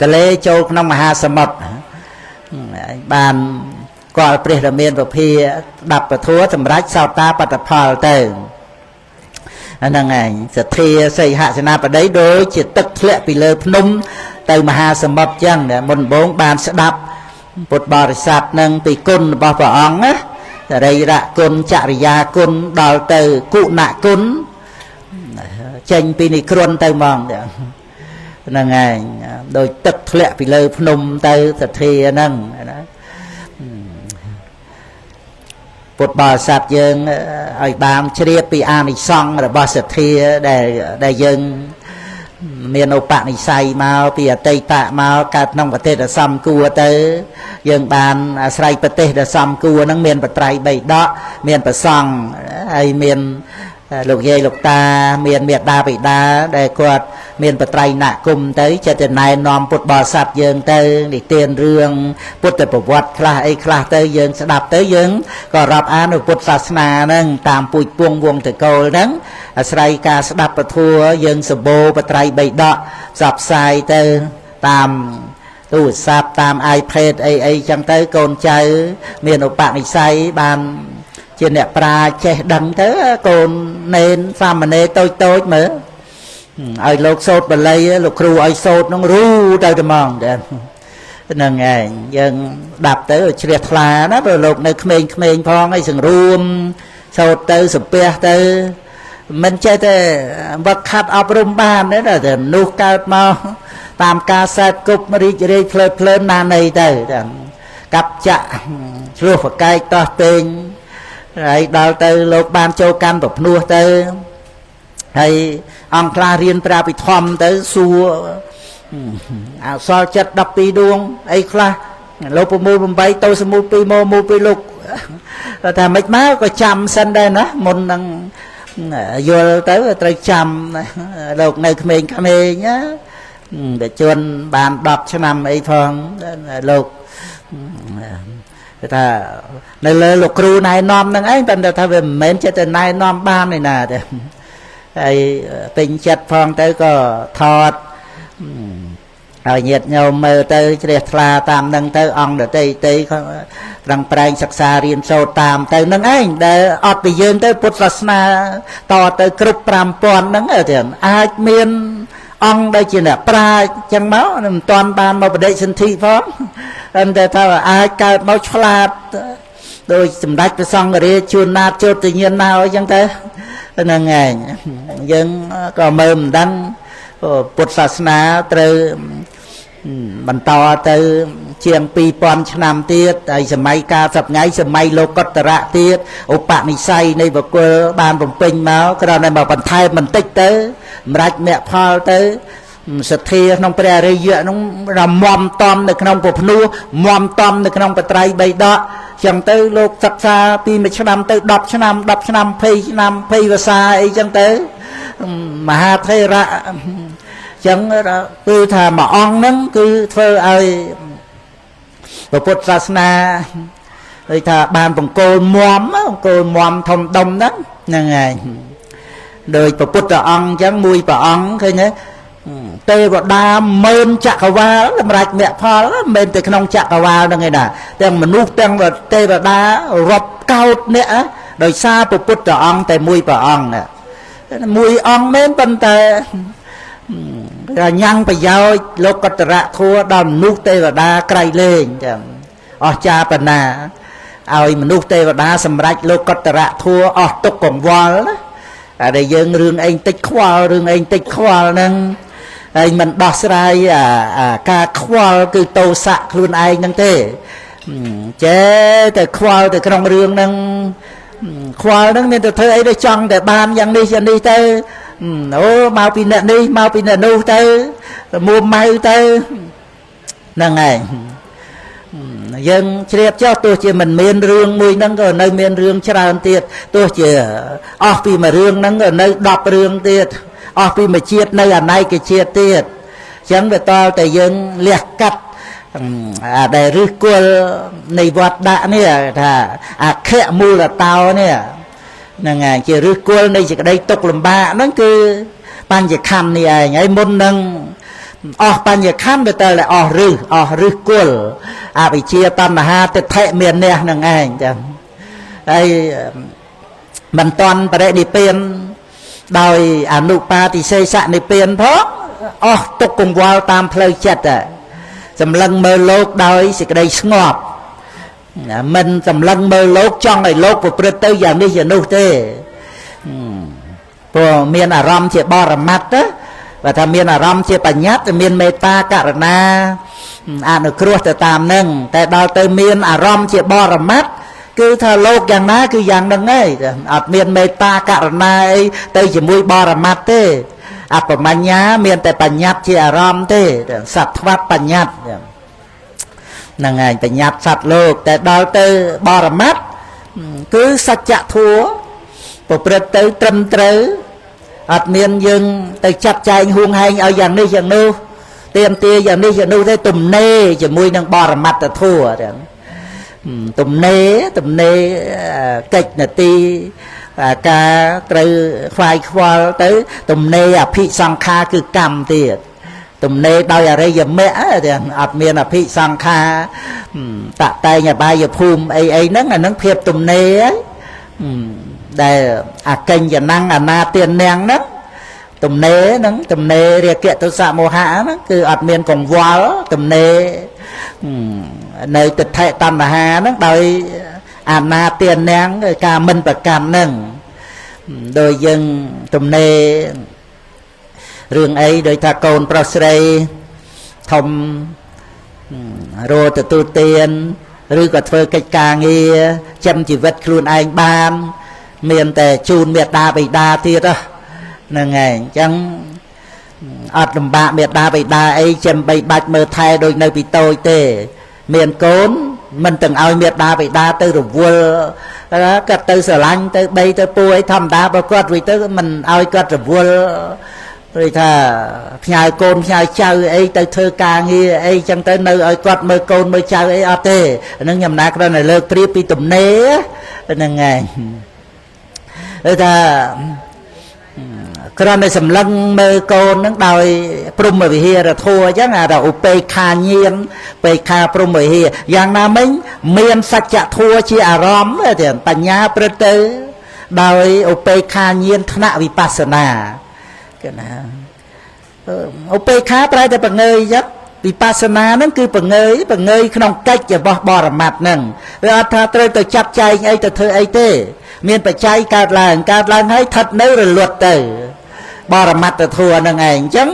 ទលេចូលក្នុងមហាសមុទ្របានគាត់ព្រះរាមាពភាដាប់ពធัวសម្រាប់សោតាបត្តផលទៅហ្នឹងឯងសទ្ធាសីហសេនាបតីដូចជាទឹកធ្លាក់ពីលើភ្នំទៅមហាសមុទ្រចឹងមុនដំបូងបានស្ដាប់ពុទ្ធបរិស័ទនឹងពីគុណរបស់ព្រះអង្គណាសរីរៈគុណចរិយាគុណដល់ទៅគុណគុណចេញពីនិក្រន់ទៅហ្មងហ្នឹងឯងដោយទឹកធ្លាក់ពីលើភ្នំទៅសទ្ធាហ្នឹងណាពុទ្ធបរិស័ទយើងឲ្យបានជ្រាបពីអានិសង្សរបស់សទ្ធាដែលយើងមានឧបនិស្ស័យមកពីអតីតមកកើតក្នុងប្រទេសដែលសំគួរទៅយើងបានអាស្រ័យប្រទេសដែលសំគួរហ្នឹងមានបត្រៃ3ដកមានប្រសង់ហើយមាន លោកយាយលោកតាមានមេត្តាបិតាដែលគាត់មានបត្រៃណគុំទៅចិត្តតែណែនាំពុទ្ធបរិស័ទយើងទៅនិទានរឿងពុទ្ធប្រវត្តិខ្លះអីខ្លះទៅយើងស្ដាប់ទៅយើងក៏រាប់អាននៅពុទ្ធសាសនាហ្នឹងតាមពូជពងវងតកូលហ្នឹងអាស្រ័យការស្ដាប់ពធយើងសម្បូរបត្រៃបិដកផ្សព្វផ្សាយទៅតាមទូរស័ព្ទតាម iPad អីចឹងទៅកូនចៅមានឧបនិស្ស័យបានជាអ្នកប្រាជ្ញចេះដឹងទៅកូននេនសាមណេរតូចមើលឲ្យលោកសូត្របាលីលោកគ្រូឲ្យសូត្រនឹងរូទៅតែហ្មងហ្នឹងឯងយើងដាប់ទៅជ្រះថ្លាណាព្រោះលោកនៅក្មេងៗផងឲ្យសង្រួមសូត្រទៅសំពះទៅមិនចេះតែវឹកខាត់អប់រំបានទេតែនោះកើតមកតាមការសែតគប់រីករាយភ្លើតភ្លើនណានៃទៅកាប់ចាក់ឆ្លោះប្រកែកតោះពេងហើយដល់ទៅលោកបានចូលកាន់ប្រភ្នោះទៅហើយអង្គខ្លះរៀនប្រាពិធម្មទៅសួរអសល់ចិត្ត12ដួងអីខ្លះលោក6 8ទៅសមុ2មកមួយពីលោកថាមិនមកក៏ចាំសិនដែរណាមុននឹងយល់ទៅត្រូវចាំលោកនៅក្មេងៗណាតែជួនបាន10ឆ្នាំអីផងលោកគេថានៅលើលោកគ្រូណែនាំហ្នឹងឯងប៉ុន្តែថាវាមិនមែនចិត្តតែណែនាំបានទេណាទេហើយពេញចិត្តផងទៅក៏ថតហើយញាតិញោមមើលទៅជ្រះថ្លាតាមហ្នឹងទៅអង្គដតីប្រឹងប្រែងសិក្សារៀនសូត្រតាមទៅហ្នឹងឯងដែលអត់ពីយើងទៅពុទ្ធសាសនាតទៅគ្រប់5000ហ្នឹងទេអាចមានអង្គដែលជាអ្នកប្រាជ្ញចឹងមកមិនតាន់បានមកបដិសន្ធិផងតែថាអាចកើតមកឆ្លាតដោយសម្ដេចព្រះសង្ឃរាជជួនណាតជោទញ្ញាណណាអីចឹងទៅហ្នឹងឯងយើងក៏មើលមិនដឹងពុទ្ធសាសនាត្រូវបន្តទៅជាង2000ឆ្នាំទៀតហើយសម័យកាលសប្ងៃសម័យលោកុត្តរៈទៀតឧបនិស្ស័យនៃបុគ្គលបានបំពេញមកគ្រាន់តែមកបន្ថែមបន្តិចទៅសម្រាប់មគ្គផលទៅសទ្ធាក្នុងព្រះអរិយៈនោះរមមតំនៅក្នុងពុភ្នោះមមតំនៅក្នុងបត្រៃបិដកចឹងទៅលោកសិក្សាពី1ឆ្នាំទៅ10ឆ្នាំ10ឆ្នាំ20ឆ្នាំ20វស្សាអីចឹងទៅមហាថេរៈចឹងគឺថាមួយអង្គហ្នឹងគឺធ្វើឲ្យពុទ្ធសាសនាដូចថាបានបង្គោលមមធំដុំហ្នឹងហើយដោយព្រះពុទ្ធអង្គអញ្ចឹងមួយព្រះអង្គឃើញទេទេវតាម៉ឺនចក្រវាលសម្រាប់មគ្គផលមិនមែនតែក្នុងចក្រវាលហ្នឹងឯណាទាំងមនុស្សទាំងទេវតារាប់កោតអ្នកដោយសារព្រះពុទ្ធអង្គតែមួយព្រះអង្គមួយអង្គមែនប៉ុន្តែញ៉ាំងប្រយោជន៍លោកុត្តរៈធัวដល់មនុស្សទេវតាក្រៃលែងចឹងអស្ចារ្យប៉ុណ្ណាឲ្យមនុស្សទេវតាសម្រេចលោកុត្តរៈធัวអស់ទុកកង្វល់ណាតែយើងរឿងអីតិចខ្វល់រឿងអីតិចខ្វល់ហ្នឹងហើយមិនដោះស្រាយការខ្វល់គឺតោសៈខ្លួនឯងហ្នឹងទេចេះតែខ្វល់ទៅក្នុងរឿងហ្នឹងខ្វល់ហ្នឹងមានតែធ្វើអីទៅចង់តែបានយ៉ាងនេះយ៉ាងនេះទៅអូមកពីអ្នកនេះមកពីអ្នកនោះទៅមួម៉ៅទៅហ្នឹងហើយយើងជ្រាបចុះទោះជាមិនមានរឿងមួយហ្នឹងក៏នៅមានរឿងច្រើនទៀតទោះជាអស់ពីមួយរឿងហ្នឹងក៏នៅ10រឿងទៀតអស់ពីមួយជាតិនៅអនេកជាតិទៀតអញ្ចឹងវាតតែយើងលះកាត់ដែលឫសគល់នៃវត្តដាក់នេះថាអខៈមូលតោនេះហ្នឹងហើយជាឫសគល់នៃសេចក្តីទុក្ខលំបាកហ្នឹងគឺបញ្ញខណ្ឌនេះឯងហើយមុននឹងអស់បញ្ញខណ្ឌវាទៅតែអស់ឫសគល់អវិជ្ជាតណ្ហាទិដ្ឋិមានះហ្នឹងឯងចឹងហើយមិនតន់បរិនិព្វានដោយអនុបាទិសេសនិព្វានផងអស់ទុក្ខកង្វល់តាមផ្លូវចិត្តសម្លឹងមើលលោកដោយសេចក្តីស្ងប់មិនសម្លឹងមើលលោកចង់ឲ្យលោកប្រព្រឹត្តទៅយ៉ាងនេះយ៉ាងនោះទេព្រោះមានអារម្មណ៍ជាបរមត្តបើថាមានអារម្មណ៍ជាបញ្ញត្តិមានមេត្តាករុណាអនុគ្រោះទៅតាមនឹងតែដល់ទៅមានអារម្មណ៍ជាបរមត្តគឺថាលោកយ៉ាងណាគឺយ៉ាងហ្នឹងឯងអត់មានមេត្តាករុណាអីទៅជាមួយបរមត្តទេអបមញ្ញាមានតែបញ្ញត្តិជាអារម្មណ៍ទេសត្វវត្តបញ្ញត្តិហ្នឹងឯងបញ្ញត្តិសត្វលោកតែដល់ទៅបរមត្តគឺសច្ចធัวព ប្រព្រឹត្តទៅត្រឹមត្រូវអត់មានយើងទៅចាត់ចែងហួងហែងឲ្យយ៉ាងនេះយ៉ាងនោះទៀមទាយ៉ាងនេះយ៉ាងនោះទេទំនេរជាមួយនឹងបរមត្តធម៌ទាំងទំនេរកិច្ចនទីការត្រូវខ្វាយខ្វល់ទៅទំនេរអភិសង្ខារគឺកម្មទៀតទំនេរដោយអរិយមគ្គទាំងអត់មានអភិសង្ខារតតែងអបាយភូមិអីហ្នឹងអាហ្នឹងភាពទំនេរដែលអកញ្ញណੰអនាទាននាងហ្នឹងទំនេរហ្នឹងទំនេររាគៈទុសៈមោហៈហ្នឹងគឺអត់មានកង្វល់ទំនេរនៅទិដ្ឋិតណ្ហាហ្នឹងដោយអនាទាននាងការមិនប្រកាន់ហ្នឹងដោយយើងទំនេររឿងអីដោយថាកូនប្រុសស្រីធំរកទទួលទានឬក៏ធ្វើកិច្ចការងារចិញ្ចឹមជីវិតខ្លួនឯងបានមានតែជូនមេត្តាបិតាទៀតហ្នឹងឯងអញ្ចឹងអត់លំបាកមេត្តាបិតាអីចាំបីបាច់មើលថែដូចនៅពីតូចទេមានកូនមិនទាំងឲ្យមេត្តាបិតាទៅរវល់គាត់ទៅស្រឡាញ់ទៅបីទៅពូអីធម្មតាបើគាត់វិញទៅមិនឲ្យគាត់រវល់ព្រោះថាផ្ញើកូនផ្ញើចៅអីទៅធ្វើការងារអីចឹងទៅនៅឲ្យគាត់មើលកូនមើលចៅអីអត់ទេហ្នឹងខ្ញុំណាគ្រាន់តែលើកព្រៀបពីទំនេរហ្នឹងឯងគឺថាគ្រាន់តែសម្លឹងមើលកូនហ្នឹងដោយព្រហ្មវិហារធម៌អញ្ចឹងអាថាឧបេក្ខាញាណបេក្ខាព្រហ្មវិហារយ៉ាងណាមិញមានសច្ចធម៌ជាអារម្មណ៍ទេបញ្ញាព្រឹត្តទៅដោយឧបេក្ខាញាណថ្នាក់វិបស្សនាគឺណាឧបេក្ខាប្រែតែបង្ងើយអញ្ចឹងវិបស្សនាហ្នឹងគឺបង្ងើយក្នុងកិច្ចរបស់បរមត្តហ្នឹងវាអត់ថាត្រូវទៅចាប់ចែងអីទៅធ្វើអីទេមានបច្ច័យកើតឡើងហើយថិតនៅរលត់ទៅបរមត្តធម៌ហ្នឹងឯងអញ្ចឹង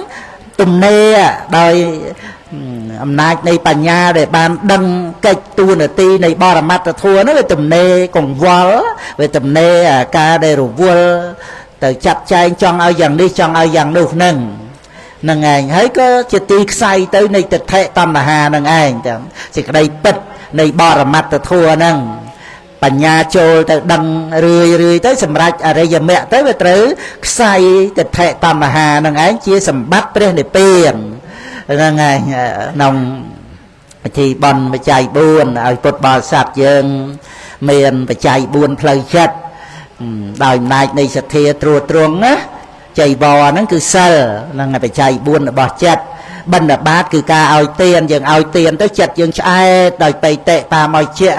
ទំនេរដោយអំណាចនៃបញ្ញាដែលបានដឹងកិច្ចតួនាទីនៃបរមត្តធម៌ហ្នឹងវាទំនេរកង្វល់វាទំនេរការដែលរវល់ទៅចាត់ចែងចង់ឲ្យយ៉ាងនេះចង់ឲ្យយ៉ាងនោះហ្នឹងឯងហើយក៏ជាទីខ្សែទៅនៃទិដ្ឋិតណ្ហាហ្នឹងឯងទាំងសេចក្តីពិតនៃបរមត្តធម៌ហ្នឹងបញ្ញាចូលទៅដឹងរឿយទៅសម្រាប់អរិយមគ្គទៅវាត្រូវខ្សែទិដ្ឋិតណ្ហាហ្នឹងឯងជាសម្បត្តិព្រះនិព្វានហ្នឹងឯងក្នុងពិធីបុណ្យបច្ច័យ4ឲ្យពុទ្ធបរិស័ទយើងមានបច្ច័យ4ផ្លូវចិត្តដោយអំណាចនៃសទ្ធាត្រួតត្រងណាចៃវរហ្នឹងគឺសិលហ្នឹងបច្ច័យ4របស់ចិត្តបណ្ឌបាតគឺការឲ្យទានយើងឲ្យទានទៅចិត្តយើងឆ្អែតដោយបៃតិតាមឲ្យជា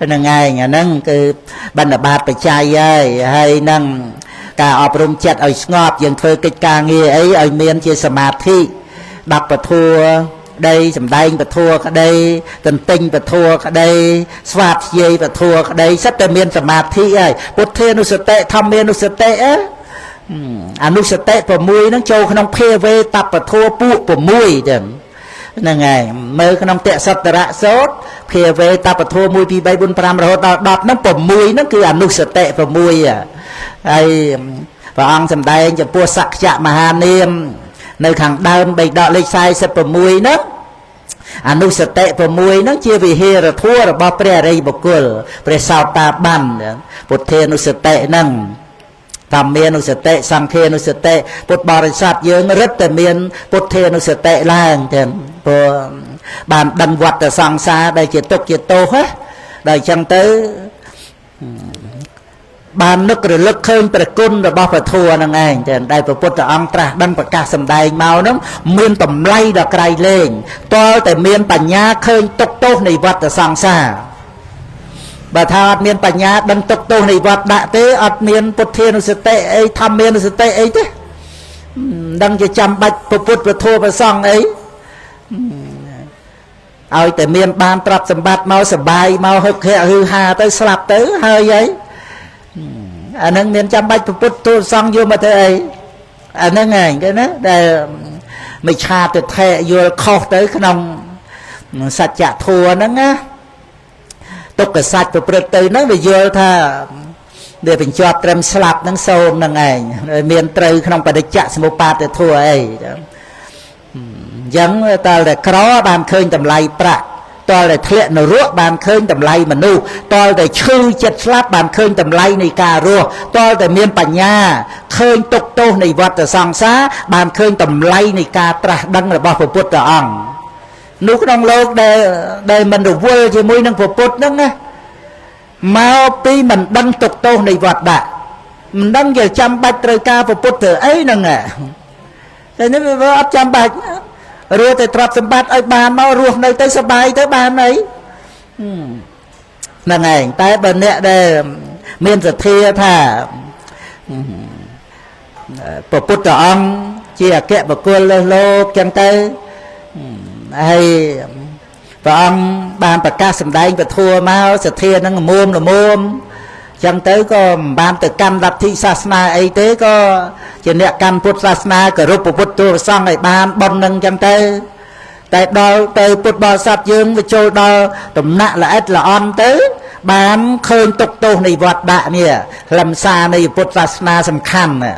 ហ្នឹងឯងអាហ្នឹងគឺបណ្ឌបាតបច្ច័យហើយនឹងការអប់រំចិត្តឲ្យស្ងប់យើងធ្វើកិច្ចការងារអីឲ្យមានជាសមាធិ10ពធัวក្តីសំដែងពធัวក្តីទន្ទិញពធัวក្តីស្វាធ្យាយពធัวក្តីសិតតែមានសមាធិហើយពុទ្ធានុសតិធម្មានុសតិអនុសតិ6ហ្នឹងចូលក្នុងភាវេតពធัวពួក6ចឹងហ្នឹងហើយមើលក្នុងតសត្តរៈសោតភាវេតពធัว1 2 3 4 5រហូតដល់10ហ្នឹង6ហ្នឹងគឺអនុសតិ6ហើយព្រះអង្គសម្ដែងចំពោះសក្យមហានាមនៅខាងដើមបេដកលេខ46ហ្នឹងអនុសតិ6ហ្នឹងជាវិហារធម៌របស់ព្រះអរិយបុគ្គលព្រះសោតាបានពុទ្ធានុសតិហ្នឹងធម្មានុសតិសង្ឃានុសតិពុទ្ធបរិស័ទយើងរឹតតែមានពុទ្ធានុសតិឡើងទាំងព្រោះបានដឹងវដ្តសង្សារដែលជាទុក្ខជាទោសដល់អញ្ចឹងទៅបាននឹករលឹកឃើញព្រះគុណរបស់ព្រះធម៌ហ្នឹងឯងដែលព្រះពុទ្ធអង្គត្រាស់ដឹងប្រកាសសម្ដែងមកហ្នឹងមានតម្លៃដល់ក្រៃលែងតលតែមានបញ្ញាឃើញទុក្ខទោសនៃវដ្តសង្សារបើថាអត់មានបញ្ញាដឹងទុក្ខទោសនៃវដ្តដាក់ទេអត់មានពុទ្ធានុសតិអីធម្មានុសតិអីទេដឹងជាចាំបាច់ពុទ្ធព្រះធម៌ព្រះសង្ឃអីឲ្យតែមានបានទ្រព្យសម្បត្តិមកសបាយមកហឹកហែហឺហាទៅស្លាប់ទៅហើយអីអានឹងមានចាំបាច់ពុទ្ធទូលសង្ឃយកមកធ្វើអីអានឹងឯងគេណាដែលមិនឆាទិដ្ឋិយល់ខុសទៅក្នុងសច្ចធម៌ហ្នឹងណាទុក្ខសច្ចប្រព្រឹត្តទៅហ្នឹងវាយល់ថាវាបញ្ជាប់ត្រឹមស្លាប់ហ្នឹងសូមហ្នឹងឯងមានត្រូវក្នុងបដិច្ចសមុបាទធម៌អីអញ្ចឹងតែក្របានឃើញតម្លៃប្រាក់ តលតែធ្លាក់នរកបានឃើញតម្លៃមនុស្សតលតែឈឺចិត្តស្លាប់បានឃើញតម្លៃនៃការរស់តលតែមានបញ្ញាឃើញទុក្ខទោសនៃវដ្តសង្សារបានឃើញតម្លៃនៃការត្រាស់ដឹងរបស់ព្រះពុទ្ធអង្គនោះក្នុងលោកដែលមិនរវល់ជាមួយនឹងព្រះពុទ្ធហ្នឹងណាមកពីមិនដឹងទុក្ខទោសនៃវដ្តមិនដឹងជាចាំបាច់ត្រូវការព្រះពុទ្ធធ្វើអីហ្នឹងតែនេះវាអត់ចាំបាច់រស់តែទ្រព្យសម្បត្តិឲ្យបានមករស់នៅទៅសុបាយទៅបានអីហ្នឹងឯងតែបើអ្នកដែលមានសទ្ធាថាព្រះពុទ្ធអង្គជាអគ្គបុគ្គលលើលោកចឹងទៅហើយព្រះអង្គបានប្រកាសសម្ដែងពធัวមកសទ្ធានឹងល្មមចឹងទៅក៏មិនបានទៅកម្មលទ្ធិសាសនាអីទេក៏ជាអ្នកកម្មពុទ្ធសាសនាគោរពព្រះពុទ្ធទូលព្រះសង្ឃឲ្យបានបុណ្យនឹងចឹងទៅតែដល់ទៅពុទ្ធបរិស័ទយើងវាចូលដល់ដំណាក់ល្អិតល្អន់ទៅបានឃើញទុក្ខទោសនៃវត្តដាក់នេះខ្លឹមសារនៃពុទ្ធសាសនាសំខាន់ណា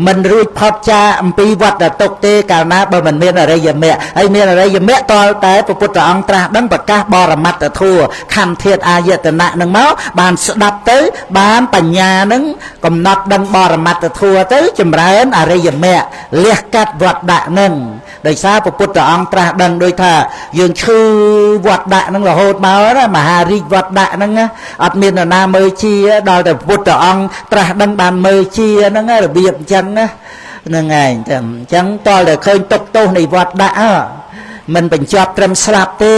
មិនរួចផុតចាអំពីវត្តទុក្ខទេកាលណាបើមិនមានអរិយមគ្គហើយមានអរិយមគ្គតលតែព្រះពុទ្ធអង្គត្រាស់ដឹងប្រកាសបរមត្តធម៌ខន្ធធាតុអាយតនៈនឹងមកបានស្ដាប់ទៅបានបញ្ញានឹងកំណត់ដឹងបរមត្តធម៌ទៅចម្រើនអរិយមគ្គលះកាត់វត្តដាក់នឹងដោយសារព្រះពុទ្ធអង្គត្រាស់ដឹងដូចថាយើងឈឺវត្តដាក់នឹងរហូតមកណាមហារាជវត្តដាក់នឹងអត់មាននរណាមើលជាដល់តែព្រះពុទ្ធអង្គត្រាស់ដឹងបានមើលជាហ្នឹងរបៀបអញ្ចឹងហ្នឹងឯងអញ្ចឹងតលតែឃើញទុក្ខទោសនៃវត្តដាក់មិនបញ្ចប់ត្រឹមស្លាប់ទេ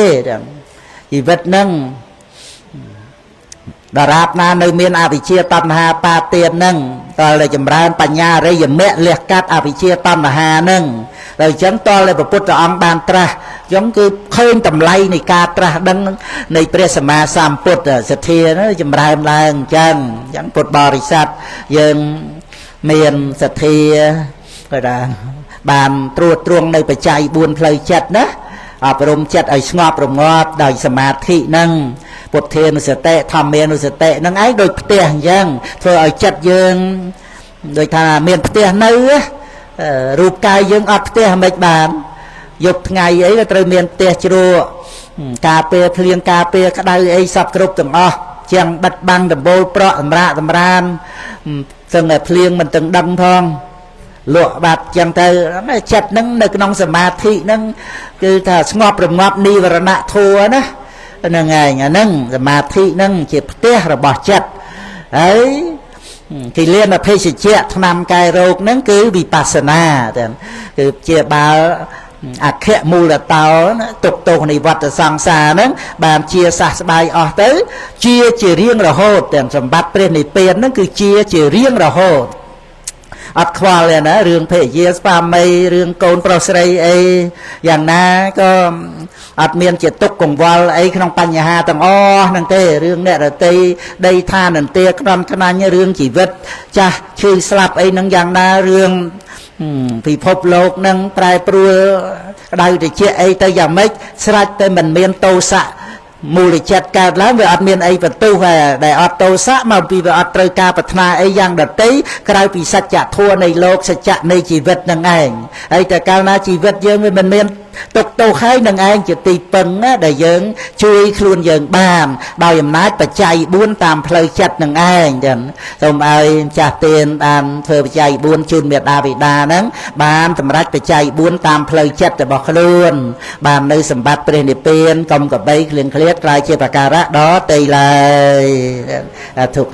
ជីវិតហ្នឹងដរាបណានៅមានអវិជ្ជាតណ្ហាបាទានហ្នឹងតលតែចម្រើនបញ្ញារិយមគ្គលះកាត់អវិជ្ជាតណ្ហាហ្នឹងដល់អញ្ចឹងតលតែព្រះពុទ្ធអង្គបានត្រាស់អញ្ចឹងគឺឃើញតម្លៃនៃការត្រាស់ដឹងនៃព្រះសម្មាសម្ពុទ្ធសទ្ធាហ្នឹងចម្រើនឡើងអញ្ចឹងពុទ្ធបរិស័ទយើងមានសទ្ធាក៏ថាបានត្រួតត្រងនៅបច្ច័យ4ផ្លូវចិត្តណាអប់រំចិត្តឲ្យស្ងប់រងាប់ដោយសមាធិហ្នឹងពុទ្ធានុសតិធម្មានុសតិហ្នឹងឯងដូចផ្ទះអញ្ចឹងធ្វើឲ្យចិត្តយើងដូចថាមានផ្ទះនៅរូបកាយយើងអត់ផ្ទះមិនបានយប់ថ្ងៃអីក៏ត្រូវមានផ្ទះជ្រក់ការពារភ្លៀងការពារក្តៅអីសពគ្រប់ទាំងអស់ជាងបិទបាំងដំបូលប្រក់សម្រាកសម្រានសឹងតែភ្លៀងមិនទាំងដឹងផងលក់បាត់ចឹងទៅចិត្តហ្នឹងនៅក្នុងសមាធិហ្នឹងគឺថាស្ងប់រងាប់និវរណៈធัวណាហ្នឹងឯងអាហ្នឹងសមាធិហ្នឹងជាផ្ទះរបស់ចិត្តហើយគិលានភេសជ្ជៈថ្នាំកែរោគហ្នឹងគឺវិបស្សនាគឺជាបាល់អខៈមូលតោទុក្ខទោសនៃវដ្តសង្សារហ្នឹងបានជាសះស្បើយអស់ទៅជារៀងរហូតទាំងសម្បត្តិព្រះនិព្វានហ្នឹងគឺជារៀងរហូតអត់ខ្វល់ទេណារឿងភរិយាស្វាមីរឿងកូនប្រុសស្រីអីយ៉ាងណាក៏អត់មានជាទុក្ខកង្វល់អីក្នុងបញ្ហាទាំងអស់ហ្នឹងទេរឿងអ្នករតីដីឋានន្ទាក្រំខ្នាញ់រឿងជីវិតចាស់ឈឺស្លាប់អីហ្នឹងយ៉ាងណារឿងពិភពលោកនឹងប្រែប្រួលក្តៅត្រជាក់អីទៅយ៉ាងម៉េចស្រេចតែមិនមានទោសៈមូលចិត្តកើតឡើងវាអត់មានអីបន្ទុះដែលអត់ទោសៈមកពីវាអត់ត្រូវការប្រាថ្នាអីយ៉ាងដទៃក្រៅពីសច្ចធម៌នៃលោកសច្ចៈនៃជីវិតនឹងឯងហើយតែកាលណាជីវិតយើងវាមិនមានទុកទោសហើយនឹងឯងជាទីពឹងណាដែលយើងជួយខ្លួនយើងបានដោយអំណាចបច្ច័យ4តាមផ្លូវចិត្តនឹងឯងចឹងសូមឲ្យម្ចាស់ទានបានធ្វើបច្ច័យ4ជូនមេត្តាបិតាហ្នឹងបានសម្រេចបច្ច័យ4តាមផ្លូវចិត្តរបស់ខ្លួនបាននៅសម្បត្តិព្រះនិព្វានកុំកបីគ្លៀងឃ្លាតក្លាយជាបការៈដល់តៃឡើយធុក